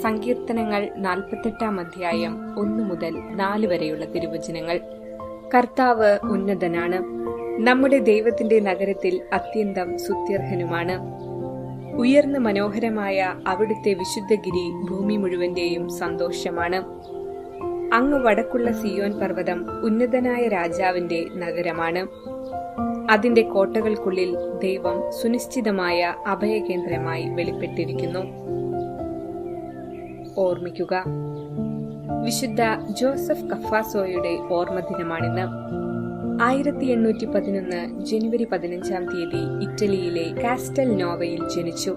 സങ്കീർത്തനങ്ങൾ 48 അധ്യായം 1 മുതൽ 4 വരെയുള്ള തിരുവചനങ്ങൾ. കർത്താവ് ഉന്നതനാണ്, നമ്മുടെ ദൈവത്തിന്റെ നഗരത്തിൽ അത്യന്തം സ്തുത്യർഹനുമാണ്. ഉയർന്ന മനോഹരമായ അവിടുത്തെ വിശുദ്ധഗിരി ഭൂമി മുഴുവന്റെയും സന്തോഷമാണ്. അങ്ങ് വടക്കുള്ള സിയോൻ പർവ്വതം ഉന്നതനായ രാജാവിന്റെ നഗരമാണ്. അതിന്റെ കോട്ടകൾക്കുള്ളിൽ ദൈവം സുനിശ്ചിതമായ അഭയകേന്ദ്രമായി വെളിപ്പെട്ടിരിക്കുന്നു. ഓർമ്മിക്കുക, വിശുദ്ധ ജോസഫ് കഫാസോയുടെ ഓർമ്മദിനമാണിന്ന്. 1811 ജനുവരി 15 ഇറ്റലിയിലെ കാസ്റ്റൽ നോവയിൽ ജനിച്ചു.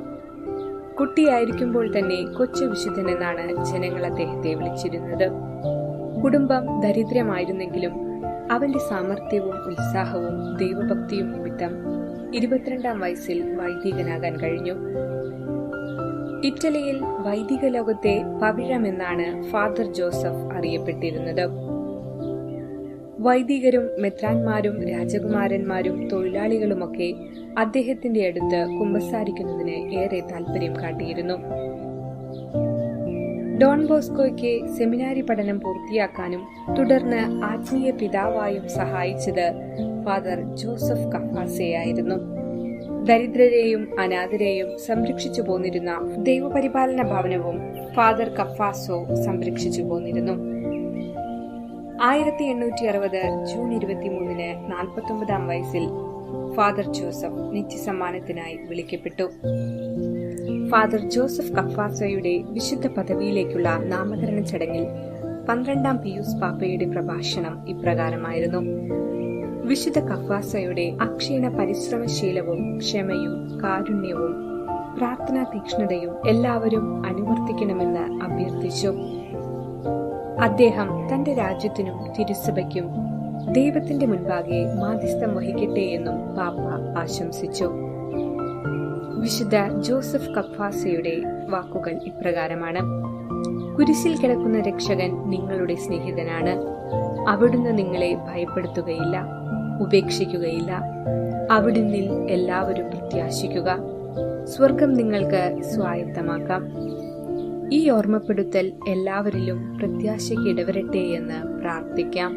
കുട്ടിയായിരിക്കുമ്പോൾ തന്നെ കൊച്ചു വിശുദ്ധൻ എന്നാണ് ജനങ്ങൾ അദ്ദേഹത്തെ വിളിച്ചിരുന്നത്. കുടുംബം ദരിദ്രമായിരുന്നെങ്കിലും അവന്റെ സാമർഥ്യവും ഉത്സാഹവും ദൈവഭക്തിയും നിമിത്തം 22 വയസ്സിൽ വൈദികനാകാൻ കഴിഞ്ഞു. ഇറ്റലിയിൽ വൈദിക ലോകത്തെ പവിഴമെന്നാണ് ഫാദർ ജോസഫ് അറിയപ്പെട്ടിരുന്നത്. വൈദികരും മെത്രാന്മാരും രാജകുമാരന്മാരും തൊഴിലാളികളുമൊക്കെ അദ്ദേഹത്തിന്റെ അടുത്ത് കുമ്പസാരിക്കുന്നതിന് ഏറെ താല്പര്യം കാട്ടിയിരുന്നു. ഡോൺ ബോസ്കോയ്ക്ക് സെമിനാരി പഠനം പൂർത്തിയാക്കാനും തുടർന്ന് ആത്മീയ പിതാവായും സഹായിച്ചത് ഫാദർ ജോസഫ് കഫാസയായിരുന്നു. ദരിദ്രരെയും അനാഥരെയും സംരക്ഷിച്ചു പോന്നിരുന്ന ദൈവപരിപാലന ഭവനവും ഫാദർ കഫാസോ സംരക്ഷിച്ചു പോന്നിരുന്നു. 1860 ജൂൺ 23 49 വയസ്സിൽ ഫാദർ ജോസഫ് നിത്യസമ്മാനത്തിനായി വിളിക്കപ്പെട്ടു. ഫാദർ ജോസഫ് കഫാസോയുടെ വിശുദ്ധ പദവിയിലേക്കുള്ള നാമകരണ ചടങ്ങിൽ 12 പിയൂസ് പാപ്പയുടെ പ്രഭാഷണം ഇപ്രകാരമായിരുന്നു: വിശുദ്ധ കഫാസോയുടെ അക്ഷീണ പരിശ്രമശീലവും ക്ഷമയും കാരുണ്യവും പ്രാർത്ഥനാ തീക്ഷ്ണതയും എല്ലാവരും അനുവർത്തിക്കണമെന്ന് അഭ്യർത്ഥിച്ചു. അദ്ദേഹം തന്റെ രാജ്യത്തിനും തിരുസഭയ്ക്കും ദൈവത്തിന്റെ മുൻപാകെ മാധ്യസ്ഥം വഹിക്കട്ടെ എന്നും പാപ്പ ആശംസിച്ചു. വിശുദ്ധ ജോസഫ് കഫാസയുടെ വാക്കുകൾ ഇപ്രകാരമാണ്: കുരിശിൽ കിടക്കുന്ന രക്ഷകൻ നിങ്ങളുടെ സ്നേഹിതനാണ്. അവിടുന്ന് നിങ്ങളെ ഭയപ്പെടുത്തുകയില്ല, ഉപേക്ഷിക്കുകയില്ല. അവിടുന്നിൽ എല്ലാവരും പ്രത്യാശിക്കുക. സ്വർഗം നിങ്ങൾക്ക് സ്വായത്തമാക്കാം. ഈ ഓർമ്മപ്പെടുത്തൽ എല്ലാവരിലും പ്രത്യാശയ്ക്ക് ഇടവരട്ടെ എന്ന് പ്രാർത്ഥിക്കാം.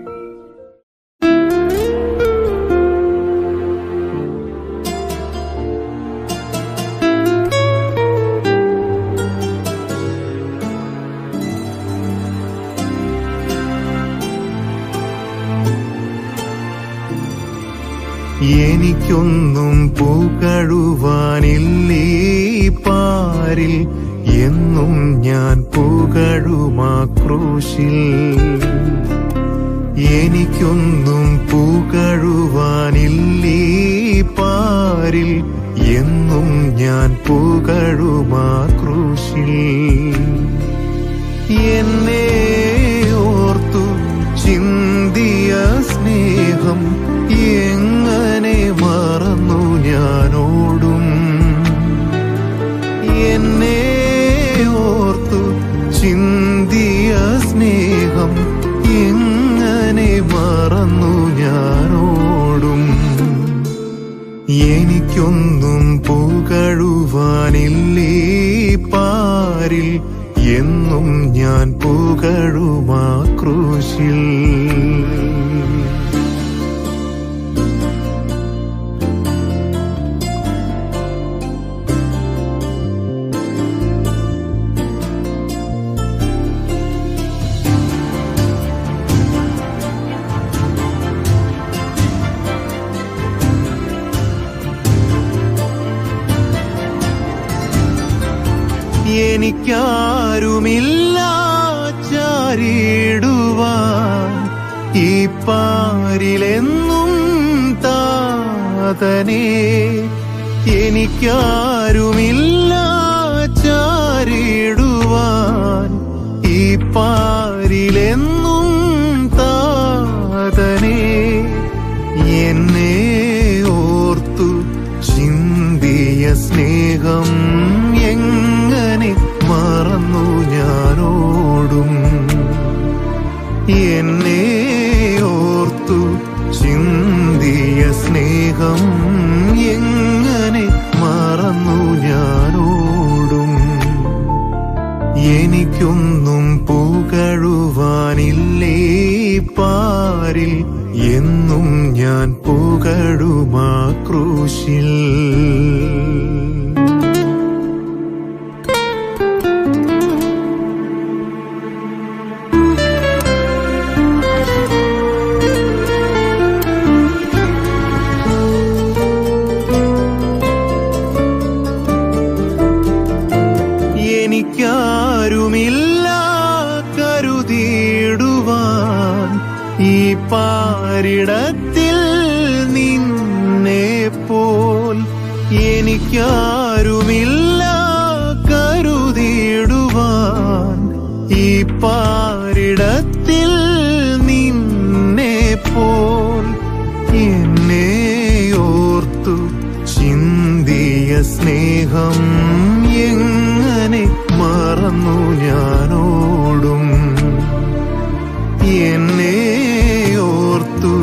എനിക്കൊന്നും പുകഴുവാനില്ലേ പാരിൽ, എന്നും ഞാൻ പുകഴുമാ ക്രൂശിൽ. എനിക്കൊന്നും പുകഴുവാനില്ലേ പാരിൽ, എന്നും ഞാൻ പുകഴുമാ ക്രൂശിൽ. എന്നെ ഓർത്തു ചിന്തിയ സ്നേഹം എങ്ങനെ മറന്നു ഞാനോടും. എന്നെ ഓർത്തു ചിന്തിയ സ്നേഹം എങ്ങനെ മറന്നു ഞാനോടും. എനിക്കൊന്നും പുകഴുവാനില്ലേ പാരിൽ, എന്നും ഞാൻ പുകഴുമാ ക്രൂശിൽ. എനിക്കാരുമില്ല ചാരിടുവാൻ ഈ പാരിലെന്നും താതനേ. എനിക്കാരുമില്ല ചാരിടുവാൻ ഈ പാരിലെന്നും താതനേ. എന്നെ ഓർത്തു ചിന്തിയ സ്നേഹം എങ്ങനെ മറന്നു ഞാനോടും. എന്നെ ഓർത്തു ചിന്തിയ സ്നേഹം എങ്ങനെ മറന്നു ഞാനോടും. എനിക്കൊന്നും പുകഴുവാനില്ലേ പാരിൽ, എന്നും ഞാൻ പുകഴുമാ ക്രൂശിൽ. എനിക്കാരുമില്ല കരുതിയിടുവാൻ ഈ പാരിടത്തിൽ നിന്നെ പോൽ. എനിക്കാരുമില്ല കരുതിയിടുവാൻ ഈ പാരിടത്തിൽ നിന്നെ പോൽ. എന്നെ ഓർത്തു ചിന്തിയ സ്നേഹം എങ്ങനെ മറന്നു ഞാനോടും. എന്നെ ഓർത്തു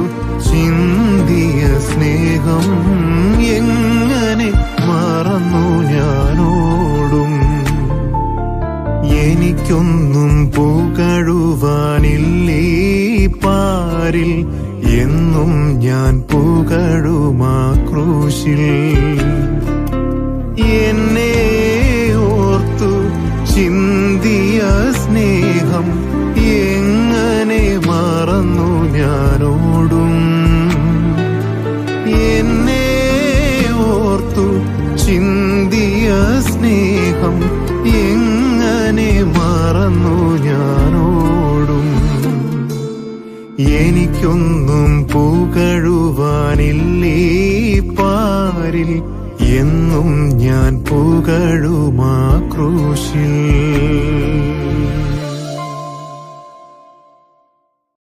ചിന്തിയ സ്നേഹം എങ്ങനെ മറന്നു ഞാനോടും. എനിക്കൊന്നും പുകഴുവാനില്ലേ പാരിൽ, എന്നും ഞാൻ പുകഴുമാ ക്രൂശിൽ. എന്നെ ഓർത്തു ചിന്തിയ സ്നേഹം എങ്ങനെ മറന്നു ഞാനോടും. എന്നെ ഓർത്തു ചിന്തിയ സ്നേഹം എങ്ങനെ മറന്നു ഞാനോടും. എനിക്കൊന്നും പുകഴുവാനില്ലേ പാരിൽ, എന്നും ഞാൻ പുകഴുമാ ക്രൂശിൽ.